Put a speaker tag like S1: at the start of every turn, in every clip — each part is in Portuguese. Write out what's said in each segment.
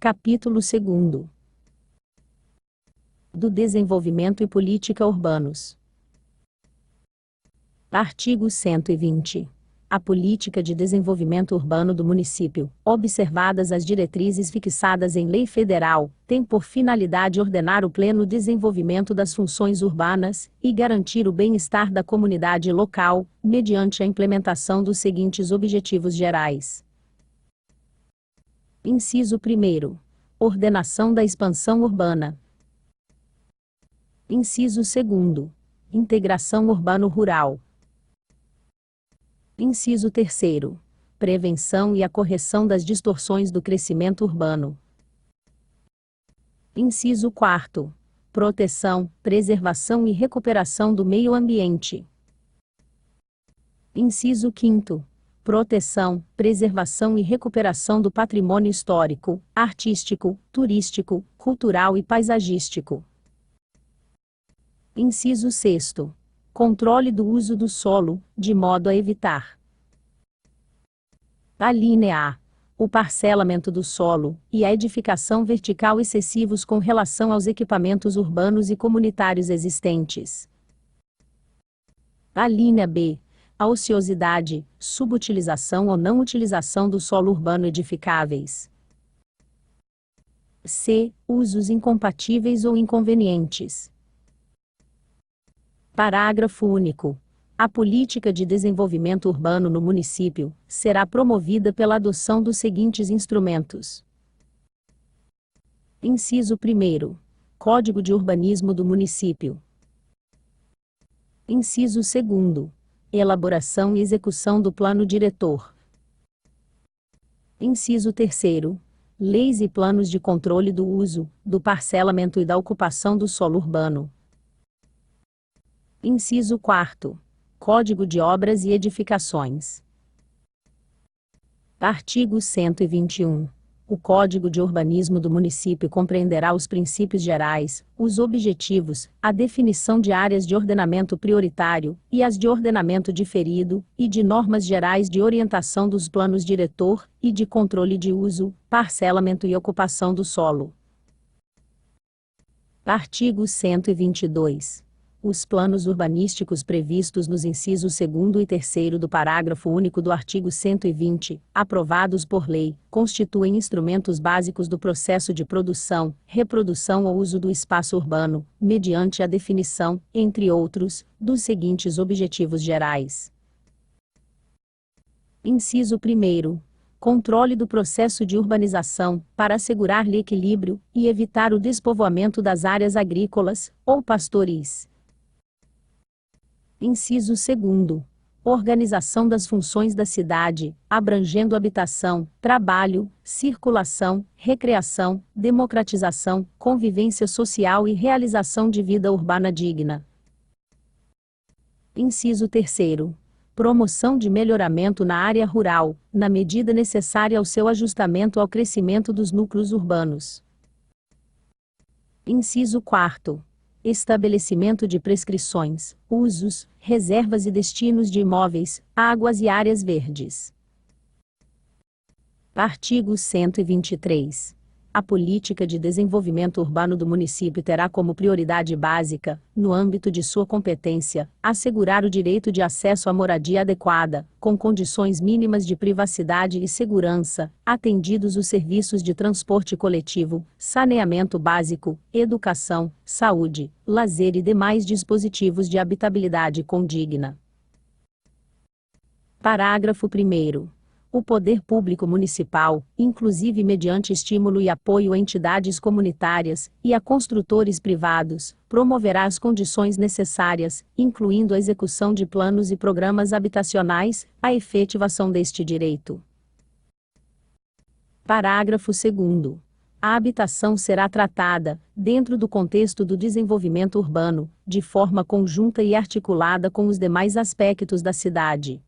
S1: Capítulo 2. Do desenvolvimento e política urbanos. Artigo 120. A política de desenvolvimento urbano do município, observadas as diretrizes fixadas em lei federal, tem por finalidade ordenar o pleno desenvolvimento das funções urbanas e garantir o bem-estar da comunidade local, mediante a implementação dos seguintes objetivos gerais. Inciso 1. Ordenação da expansão urbana. Inciso 2. Integração urbano-rural. Inciso 3. Prevenção e a correção das distorções do crescimento urbano. Inciso 4. Proteção, preservação e recuperação do meio ambiente. Inciso 5. Proteção, preservação e recuperação do patrimônio histórico, artístico, turístico, cultural e paisagístico. Inciso 6. Controle do uso do solo, de modo a evitar: alínea A. O parcelamento do solo e a edificação vertical excessivos com relação aos equipamentos urbanos e comunitários existentes. Alínea B. A ociosidade, subutilização ou não utilização do solo urbano edificáveis. C. Usos incompatíveis ou inconvenientes. Parágrafo único. A política de desenvolvimento urbano no município será promovida pela adoção dos seguintes instrumentos. Inciso 1. Código de Urbanismo do Município. Inciso 2. Elaboração e execução do Plano Diretor. Inciso 3. Leis e planos de controle do uso, do parcelamento e da ocupação do solo urbano. Inciso 4. Código de Obras e Edificações. Artigo 121. O Código de Urbanismo do município compreenderá os princípios gerais, os objetivos, a definição de áreas de ordenamento prioritário e as de ordenamento diferido, e de normas gerais de orientação dos planos diretor e de controle de uso, parcelamento e ocupação do solo. Artigo 122. Os planos urbanísticos previstos nos incisos 2º e 3º do parágrafo único do artigo 120, aprovados por lei, constituem instrumentos básicos do processo de produção, reprodução ou uso do espaço urbano, mediante a definição, entre outros, dos seguintes objetivos gerais. Inciso 1. Controle do processo de urbanização, para assegurar-lhe equilíbrio e evitar o despovoamento das áreas agrícolas ou pastoris. Inciso 2. Organização das funções da cidade, abrangendo habitação, trabalho, circulação, recreação, democratização, convivência social e realização de vida urbana digna. Inciso 3. Promoção de melhoramento na área rural, na medida necessária ao seu ajustamento ao crescimento dos núcleos urbanos. Inciso 4. Estabelecimento de prescrições, usos, reservas e destinos de imóveis, águas e áreas verdes. Artigo 123. A política de desenvolvimento urbano do município terá como prioridade básica, no âmbito de sua competência, assegurar o direito de acesso à moradia adequada, com condições mínimas de privacidade e segurança, atendidos os serviços de transporte coletivo, saneamento básico, educação, saúde, lazer e demais dispositivos de habitabilidade condigna. Parágrafo 1º. O poder público municipal, inclusive mediante estímulo e apoio a entidades comunitárias e a construtores privados, promoverá as condições necessárias, incluindo a execução de planos e programas habitacionais, à efetivação deste direito. Parágrafo 2º. A habitação será tratada, dentro do contexto do desenvolvimento urbano, de forma conjunta e articulada com os demais aspectos da cidade.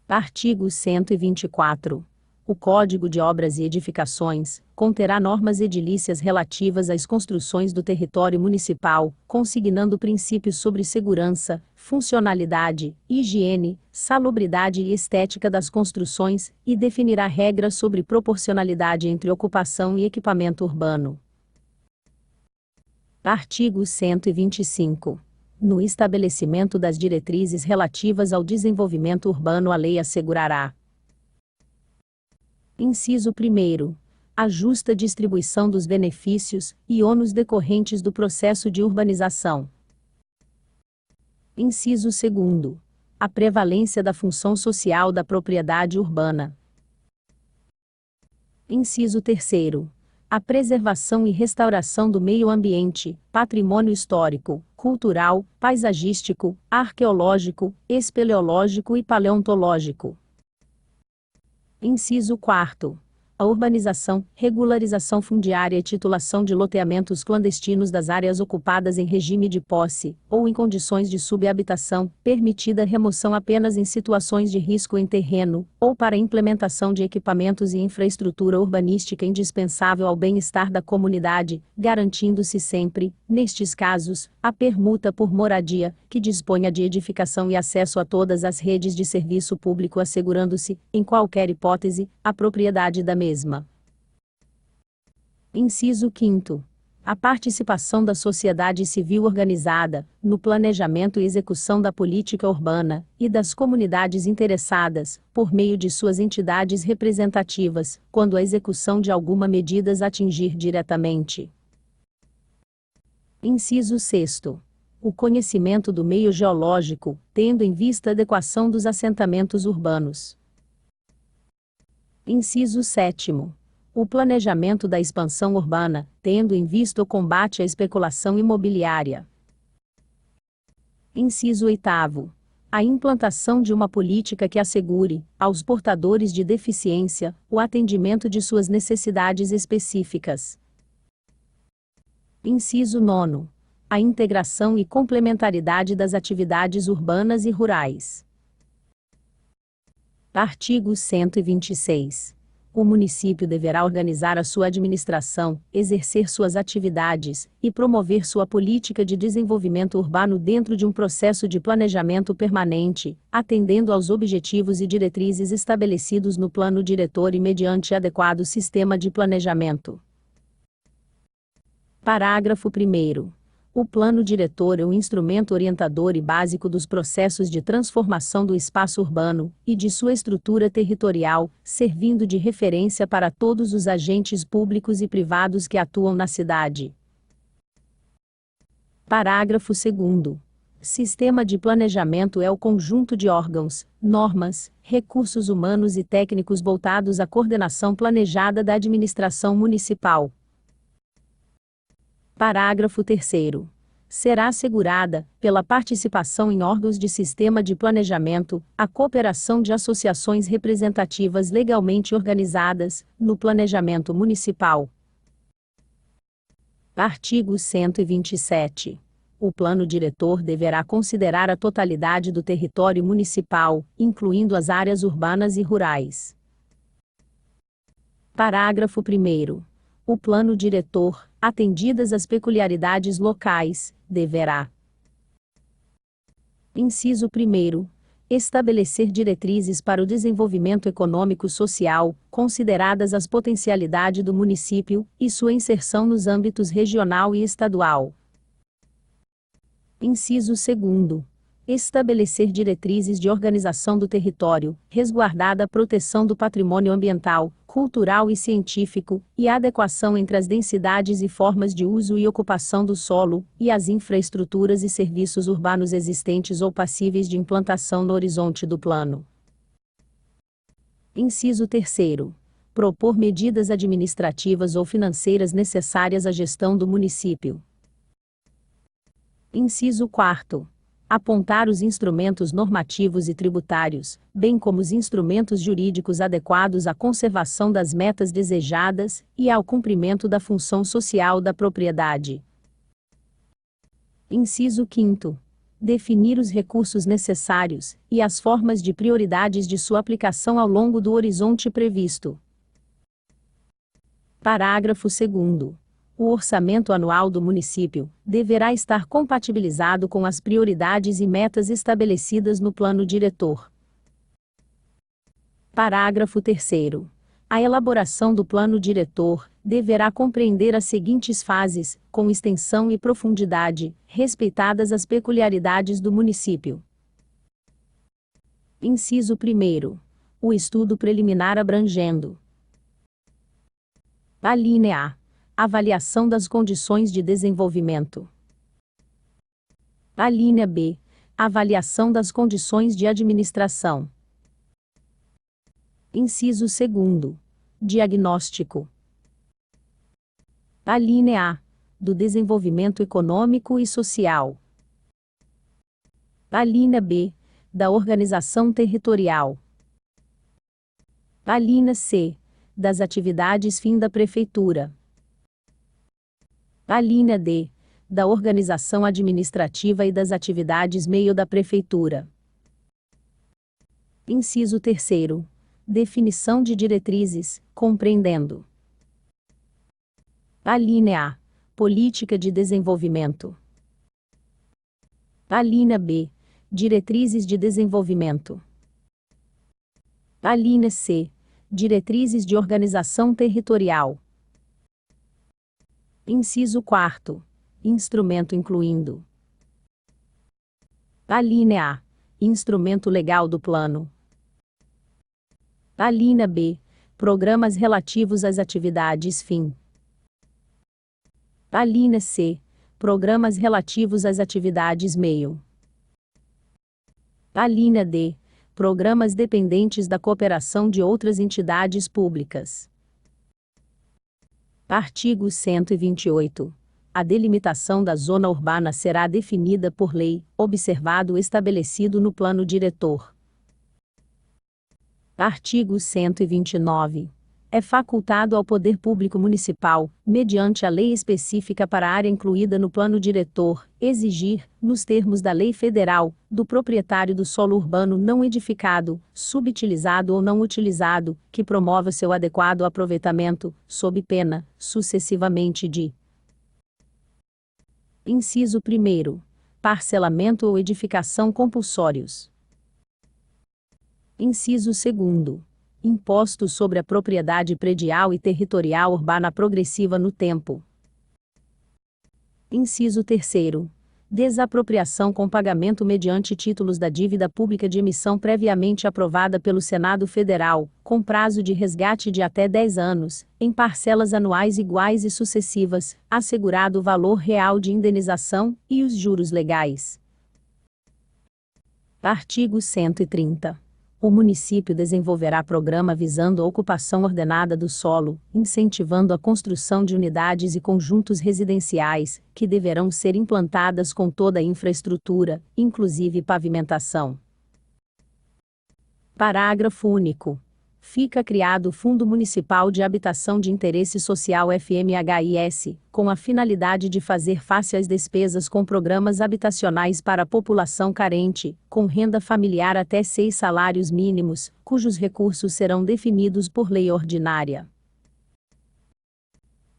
S1: Artigo 124. O Código de Obras e Edificações conterá normas edilícias relativas às construções do território municipal, consignando princípios sobre segurança, funcionalidade, higiene, salubridade e estética das construções, e definirá regras sobre proporcionalidade entre ocupação e equipamento urbano. Artigo 125. No estabelecimento das diretrizes relativas ao desenvolvimento urbano, a lei assegurará: inciso 1º, a justa distribuição dos benefícios e ônus decorrentes do processo de urbanização. Inciso 2º, a prevalência da função social da propriedade urbana. Inciso 3º, a preservação e restauração do meio ambiente, patrimônio histórico, cultural, paisagístico, arqueológico, espeleológico e paleontológico. Inciso 4º. A urbanização, regularização fundiária e titulação de loteamentos clandestinos das áreas ocupadas em regime de posse, ou em condições de subhabitação, permitida remoção apenas em situações de risco em terreno, ou para implementação de equipamentos e infraestrutura urbanística indispensável ao bem-estar da comunidade, garantindo-se sempre, nestes casos, a permuta por moradia, que disponha de edificação e acesso a todas as redes de serviço público, assegurando-se, em qualquer hipótese, a propriedade da mesma. Inciso 5º. A participação da sociedade civil organizada, no planejamento e execução da política urbana, e das comunidades interessadas, por meio de suas entidades representativas, quando a execução de alguma medida as atingir diretamente. Inciso 6º. O conhecimento do meio geológico, tendo em vista a adequação dos assentamentos urbanos. Inciso 7º. O planejamento da expansão urbana, tendo em vista o combate à especulação imobiliária. Inciso 8º. A implantação de uma política que assegure, aos portadores de deficiência, o atendimento de suas necessidades específicas. Inciso 9º. A integração e complementaridade das atividades urbanas e rurais. Artigo 126. O município deverá organizar a sua administração, exercer suas atividades e promover sua política de desenvolvimento urbano dentro de um processo de planejamento permanente, atendendo aos objetivos e diretrizes estabelecidos no plano diretor e mediante adequado sistema de planejamento. Parágrafo 1º. O plano diretor é um instrumento orientador e básico dos processos de transformação do espaço urbano e de sua estrutura territorial, servindo de referência para todos os agentes públicos e privados que atuam na cidade. Parágrafo 2º. Sistema de planejamento é o conjunto de órgãos, normas, recursos humanos e técnicos voltados à coordenação planejada da administração municipal. Parágrafo 3º. Será assegurada, pela participação em órgãos de sistema de planejamento, a cooperação de associações representativas legalmente organizadas, no planejamento municipal. Artigo 127. O plano diretor deverá considerar a totalidade do território municipal, incluindo as áreas urbanas e rurais. Parágrafo 1º. O plano diretor, atendidas as peculiaridades locais, deverá: inciso 1º, estabelecer diretrizes para o desenvolvimento econômico-social, consideradas as potencialidades do município e sua inserção nos âmbitos regional e estadual. Inciso 2º. Estabelecer diretrizes de organização do território, resguardada a proteção do patrimônio ambiental, cultural e científico, e a adequação entre as densidades e formas de uso e ocupação do solo, e as infraestruturas e serviços urbanos existentes ou passíveis de implantação no horizonte do plano. Inciso 3º. Propor medidas administrativas ou financeiras necessárias à gestão do município. Inciso 4º. Apontar os instrumentos normativos e tributários, bem como os instrumentos jurídicos adequados à conservação das metas desejadas e ao cumprimento da função social da propriedade. Inciso 5º. definir os recursos necessários e as formas de prioridades de sua aplicação ao longo do horizonte previsto. Parágrafo 2º. O orçamento anual do município deverá estar compatibilizado com as prioridades e metas estabelecidas no plano diretor. Parágrafo 3º. A elaboração do plano diretor deverá compreender as seguintes fases, com extensão e profundidade, respeitadas as peculiaridades do município. Inciso 1º. O estudo preliminar abrangendo: alínea A. Avaliação das condições de desenvolvimento. Alínea B. Avaliação das condições de administração. Inciso 2º. Diagnóstico. Alínea A. Do desenvolvimento econômico e social. Alínea B. Da organização territorial. Alínea C. Das atividades fim da prefeitura. Alínea D. Da organização administrativa e das atividades meio da prefeitura. Inciso 3º. Definição de diretrizes, compreendendo: alínea A. Política de desenvolvimento. Alínea B. Diretrizes de desenvolvimento. Alínea C. Diretrizes de organização territorial. Inciso 4º. Instrumento incluindo: alínea A. Instrumento legal do plano. Alínea B. Programas relativos às atividades fim. Alínea C. Programas relativos às atividades meio. Alínea D. Programas dependentes da cooperação de outras entidades públicas. Artigo 128. A delimitação da zona urbana será definida por lei, observado o estabelecido no plano diretor. Artigo 129. É facultado ao Poder Público Municipal, mediante a lei específica para a área incluída no plano diretor, exigir, nos termos da lei federal, do proprietário do solo urbano não edificado, subutilizado ou não utilizado, que promova seu adequado aproveitamento, sob pena, sucessivamente de: inciso 1º. Parcelamento ou edificação compulsórios. Inciso 2º. Imposto sobre a propriedade predial e territorial urbana progressiva no tempo. Inciso 3º. Desapropriação com pagamento mediante títulos da dívida pública de emissão previamente aprovada pelo Senado Federal, com prazo de resgate de até 10 anos, em parcelas anuais iguais e sucessivas, assegurado o valor real de indenização e os juros legais. Artigo 130. O município desenvolverá programa visando a ocupação ordenada do solo, incentivando a construção de unidades e conjuntos residenciais, que deverão ser implantadas com toda a infraestrutura, inclusive pavimentação. Parágrafo único. Fica criado o Fundo Municipal de Habitação de Interesse Social FMHIS, com a finalidade de fazer face às despesas com programas habitacionais para a população carente, com renda familiar até 6 salários mínimos, cujos recursos serão definidos por lei ordinária.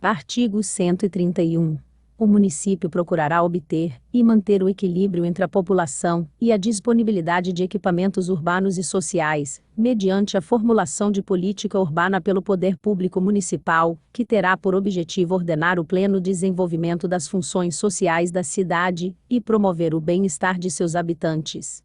S1: Artigo 131. O município procurará obter e manter o equilíbrio entre a população e a disponibilidade de equipamentos urbanos e sociais, mediante a formulação de política urbana pelo Poder Público Municipal, que terá por objetivo ordenar o pleno desenvolvimento das funções sociais da cidade e promover o bem-estar de seus habitantes.